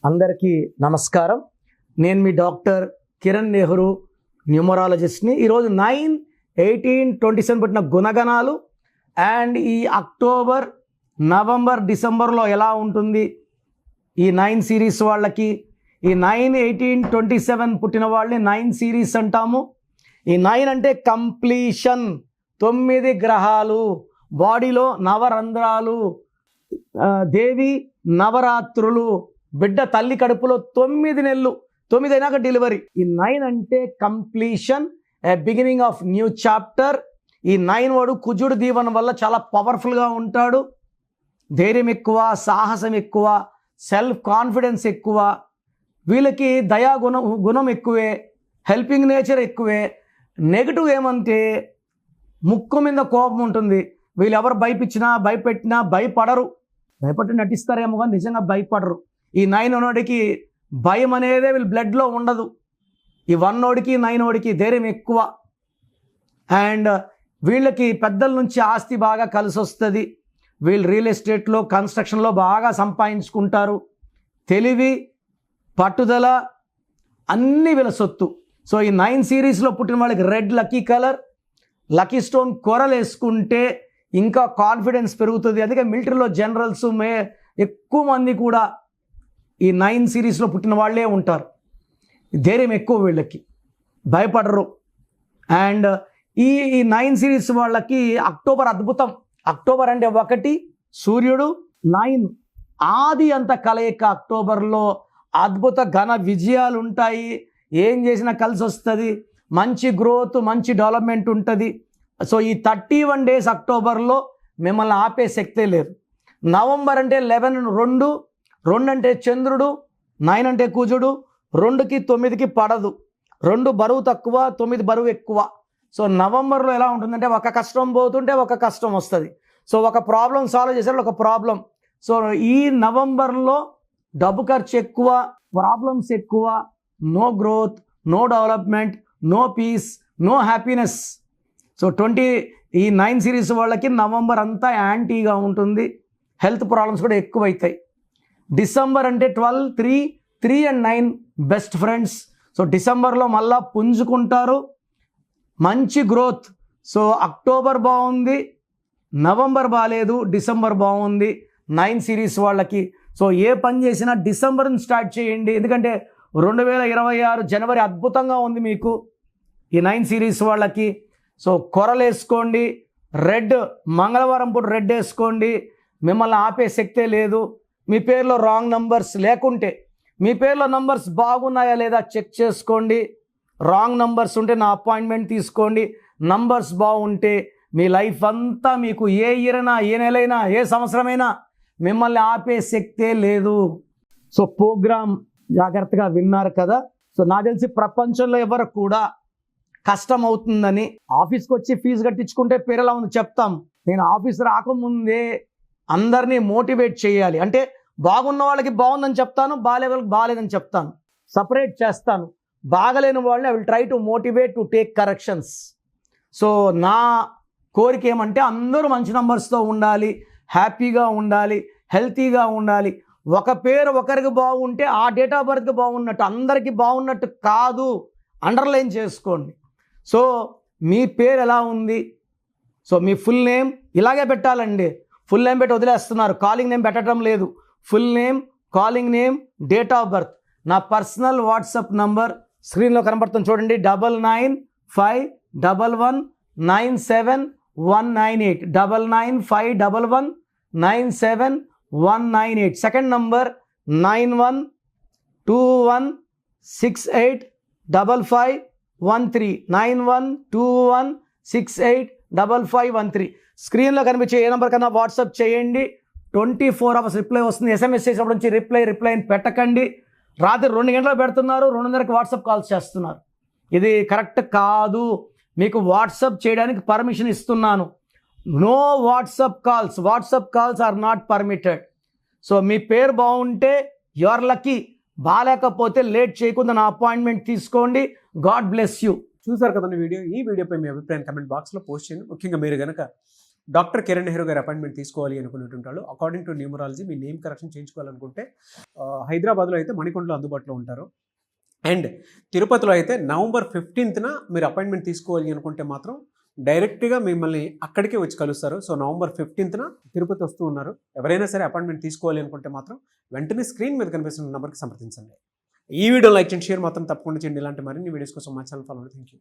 అందరికీ నమస్కారం. నేను మీ డాక్టర్ కిరణ్ నెహ్రూ, న్యూమరాలజిస్ట్ని. ఈరోజు 9/18/27 పుట్టిన గుణగణాలు అండ్ ఈ అక్టోబర్, నవంబర్, డిసెంబర్లో ఎలా ఉంటుంది ఈ 9 సిరీస్ వాళ్ళకి. ఈ 9/18/27 పుట్టిన వాళ్ళని 9 సిరీస్ అంటాము. ఈ 9 అంటే కంప్లీషన్. 9 గ్రహాలు, బాడీలో నవరంధ్రాలు, దేవి నవరాత్రులు, బిడ్డ తల్లి కడుపులో 9 నెలలు, 9 అయినాక డెలివరీ. ఈ 9 అంటే completion, beginning of new chapter. ఈ 9 వాడు కుజుడు దీవెన వల్ల చాలా పవర్ఫుల్గా ఉంటాడు. ధైర్యం ఎక్కువ, సాహసం ఎక్కువ, సెల్ఫ్ కాన్ఫిడెన్స్ ఎక్కువ. వీళ్ళకి దయా గుణం ఎక్కువే, హెల్పింగ్ నేచర్ ఎక్కువే. నెగిటివ్ ఏమంటే ముక్కు మీద కోపం ఉంటుంది. వీళ్ళు ఎవరు భయపించినా, భయపెట్టినా భయపడరు. భయపడి నటిస్తారేమో కానీ నిజంగా భయపడరు. ఈ 9 ఉన్నోడికి భయం అనేదే వీళ్ళ బ్లడ్లో ఉండదు. ఈ 1 ఓడికి 9 ఓడికి ధైర్యం ఎక్కువ. అండ్ వీళ్ళకి పెద్దల నుంచి ఆస్తి బాగా కలిసి వస్తుంది. వీళ్ళు రియల్ ఎస్టేట్లో, కన్స్ట్రక్షన్లో బాగా సంపాదించుకుంటారు. తెలివి, పట్టుదల అన్నీ వీళ్ళ సొత్తు. సో ఈ 9 సిరీస్లో పుట్టిన వాళ్ళకి red lucky colour, lucky stone కొరలు వేసుకుంటే ఇంకా కాన్ఫిడెన్స్ పెరుగుతుంది. అందుకే మిలిటరీలో జనరల్స్ ఎక్కువ మంది కూడా ఈ 9 సిరీస్లో పుట్టిన వాళ్ళే ఉంటారు. ధైర్యం ఎక్కువ, వీళ్ళకి భయపడరు. అండ్ ఈ 9 సిరీస్ వాళ్ళకి అక్టోబర్ అద్భుతం. అక్టోబర్ అంటే 1 సూర్యుడు, 9 ఆది అంత కలయిక. అక్టోబర్లో అద్భుత ఘన విజయాలు ఉంటాయి. ఏం చేసినా కలిసి వస్తుంది. మంచి గ్రోత్, మంచి డెవలప్మెంట్ ఉంటుంది. సో ఈ 31 డేస్ అక్టోబర్లో మిమ్మల్ని ఆపే శక్తే లేదు. నవంబర్ అంటే 11, 2 అంటే చంద్రుడు, 9 అంటే కుజుడు. 2కి 9కి పడదు. 2 బరువు తక్కువ, 9 బరువు ఎక్కువ. సో నవంబర్లో ఎలా ఉంటుందంటే ఒక కష్టం పోతుంటే ఒక కష్టం వస్తుంది. సో ఒక ప్రాబ్లం సాల్వ్ చేసే ఒక ప్రాబ్లం. సో ఈ నవంబర్లో డబ్బు ఖర్చు ఎక్కువ, ప్రాబ్లమ్స్ ఎక్కువ, no growth, no development, no peace, no happiness. So ఈ 9 సిరీస్ వాళ్ళకి నవంబర్ అంతా యాంటీగా ఉంటుంది. హెల్త్ ప్రాబ్లమ్స్ కూడా ఎక్కువ అవుతాయి. డిసెంబర్ అంటే 12, 3 and 9 బెస్ట్ ఫ్రెండ్స్. సో డిసెంబర్లో మళ్ళా పుంజుకుంటారు, మంచి గ్రోత్. సో అక్టోబర్ బాగుంది, నవంబర్ బాగాలేదు, డిసెంబర్ బాగుంది 9 సిరీస్ వాళ్ళకి. సో ఏ పని చేసినా డిసెంబర్ని స్టార్ట్ చేయండి. ఎందుకంటే 2026 జనవరి అద్భుతంగా ఉంది మీకు ఈ 9 సిరీస్ వాళ్ళకి. సో కొరలు వేసుకోండి, రెడ్, మంగళవారం పూట రెడ్ వేసుకోండి. మిమ్మల్ని ఆపే శక్తే లేదు. మీ పేరులో రాంగ్ నంబర్స్ లేకుంటే, మీ పేరులో నంబర్స్ బాగున్నాయా లేదా చెక్ చేసుకోండి. రాంగ్ నంబర్స్ ఉంటే నా అపాయింట్మెంట్ తీసుకోండి. నంబర్స్ బాగుంటే మీ లైఫ్ అంతా మీకు ఏ ఇయర్ అయినా, ఏ నెలైనా, ఏ సంవత్సరమైనా మిమ్మల్ని ఆపే శక్తే లేదు. సో ప్రోగ్రామ్ జాగ్రత్తగా విన్నారు కదా. సో నాకు తెలిసి ప్రపంచంలో ఎవరు కూడా కష్టం అవుతుందని ఆఫీస్కి వచ్చి ఫీజు కట్టించుకుంటే పేరు ఎలా ఉంది చెప్తాం. నేను ఆఫీస్ రాకముందే అందరినీ మోటివేట్ చేయాలి. అంటే బాగున్న వాళ్ళకి బాగుందని చెప్తాను, బాగాలే వాళ్ళకి బాగాలేదని చెప్తాను, సపరేట్ చేస్తాను. బాగలేని వాళ్ళని I will try to motivate to take corrections. So నా కోరిక ఏమంటే అందరూ మంచి నంబర్స్తో ఉండాలి, హ్యాపీగా ఉండాలి, హెల్తీగా ఉండాలి. ఒక పేరు ఒకరికి బాగుంటే ఆ డేట్ ఆఫ్ బర్త్కి బాగున్నట్టు, అందరికీ బాగున్నట్టు కాదు. అండర్లైన్ చేసుకోండి. సో మీ పేరు ఎలా ఉంది, సో మీ ఫుల్ నేమ్ ఇలాగే పెట్టాలండి. ఫుల్ నేమ్ పెట్టి వదిలేస్తున్నారు, కాలింగ్ నేమ్ పెట్టడం లేదు. Full name, calling name, date of birth. నా పర్సనల్ వాట్సాప్ నంబర్ స్క్రీన్లో కనబడుతుంది చూడండి. 9951197198 9951197198. Second number 9121685513 9121685513. స్క్రీన్లో కనిపించే ఏ నెంబర్ కన్నా వాట్సాప్ చేయండి. 24 hours రిప్లై వస్తుంది. ఎస్ఎంఎస్ చేసినప్పుడు నుంచి రిప్లై పెట్టకండి. రాత్రి 2 గంటలకు పెడుతున్నారు, 2:30కి వాట్సాప్ కాల్స్ చేస్తున్నారు. ఇది కరెక్ట్ కాదు. మీకు వాట్సాప్ చేయడానికి పర్మిషన్ ఇస్తున్నాను. No WhatsApp calls. WhatsApp calls are not permitted. So మీ పేరు బాగుంటే యు ఆర్ లక్కీ. బాగాలేకపోతే లేట్ చేయకుండా నా అపాయింట్మెంట్ తీసుకోండి. God bless you. చూసారు కదండి వీడియో. ఈ వీడియోపై మీ అభిప్రాయం కమెంట్ బాక్స్లో పోస్ట్ చేయండి. ముఖ్యంగా మీరు కనుక డాక్టర్ కిరణ్ నెహ్రూ గారి అపాయింట్మెంట్ తీసుకోవాలి అనుకునేటువంటి వాళ్ళు అకార్డింగ్ టు న్యూమరాలజీ మీ నేమ్ కరెక్షన్ చేయించుకోవాలనుకుంటే హైదరాబాద్లో అయితే మణికొండలో అందుబాటులో ఉంటారు. అండ్ తిరుపతిలో అయితే నవంబర్ 15న మీరు అపాయింట్మెంట్ తీసుకోవాలి అనుకుంటే మాత్రం డైరెక్ట్గా మిమ్మల్ని అక్కడికే వచ్చి కలుస్తారు. సో నవంబర్ 15న తిరుపతి వస్తూ ఉన్నారు. ఎవరైనా సరే అపాయింట్మెంట్ తీసుకోవాలి అనుకుంటే మాత్రం వెంటనే స్క్రీన్ మీద కనిపిస్తున్న నెంబర్కి సంప్రదించండి. ఈ వీడియో లైక్ చేయండి, షేర్ మాత్రం తప్పకుండా చేయండి. ఇలాంటి మరిన్ని వీడియోస్ కోసం మా ఛానల్ ఫాలో. Thank you.